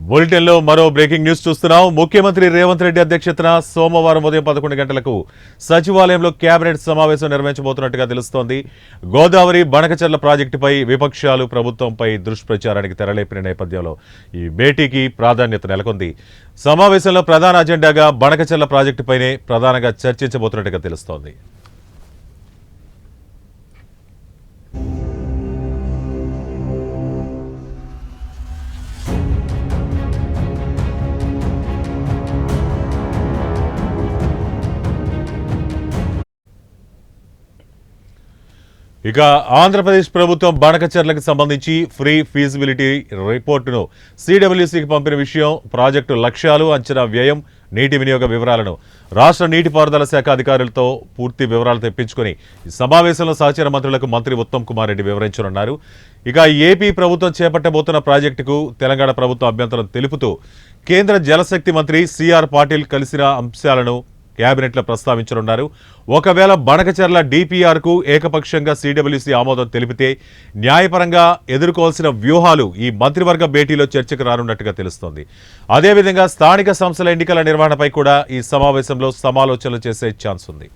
బులెటిన్లో మరో breaking news చూస్తున్నాం. ముఖ్యమంత్రి రేవంత్ రెడ్డి అధ్యక్షతన సోమవారం ఉదయం 11 గంటలకు సచివాలయంలో కేబినెట్ సమావేశం నిర్వహించబోతున్నట్టుగా తెలుస్తోంది. గోదావరి బనకచెర్ల ప్రాజెక్టుపై విపక్షాలు ప్రభుత్వంపై దుష్ప్రచారానికి తెరలేపిన నేపథ్యంలో ఈ భేటీకి ప్రాధాన్యత నెలకొంది. సమావేశంలో ప్రధాన అజెండాగా బనకచెర్ల ప్రాజెక్టుపైనే ప్రధానంగా చర్చించబోతున్నట్టుగా తెలుస్తోంది. ఇక ఆంధ్రప్రదేశ్ ప్రభుత్వం బనకచెర్లకు సంబంధించి ఫ్రీ ఫీజిబిలిటీ రిపోర్టును సిడబ్ల్యూసీకి పంపిన విషయం, ప్రాజెక్టు లక్ష్యాలు, అంచనా వ్యయం, నీటి వినియోగ వివరాలను రాష్ట్ర నీటిపారుదల శాఖ అధికారులతో పూర్తి వివరాలు తెప్పించుకుని ఈ సమావేశంలో సహచర మంత్రులకు మంత్రి ఉత్తమ్ కుమార్ రెడ్డి వివరించనున్నారు. ఇక ఏపీ ప్రభుత్వం చేపట్టబోతున్న ప్రాజెక్టుకు తెలంగాణ ప్రభుత్వం అభ్యంతరం తెలుపుతూ కేంద్ర జలశక్తి మంత్రి సిఆర్ పాటిల్ కలిసిన అంశాలను కేబినెట్లో ప్రస్తావించనున్నారు. ఒకవేళ బనకచెర్ల డిపిఆర్కు ఏకపక్షంగా సిడబ్ల్యూసీ ఆమోదం తెలిపితే న్యాయపరంగా ఎదుర్కోవాల్సిన వ్యూహాలు ఈ మంత్రివర్గ భేటీలో చర్చకు రానున్నట్టుగా తెలుస్తోంది. అదేవిధంగా స్థానిక సంస్థల ఎన్నికల నిర్వహణపై కూడా ఈ సమావేశంలో సమాలోచనలు చేసే ఛాన్స్ ఉంది.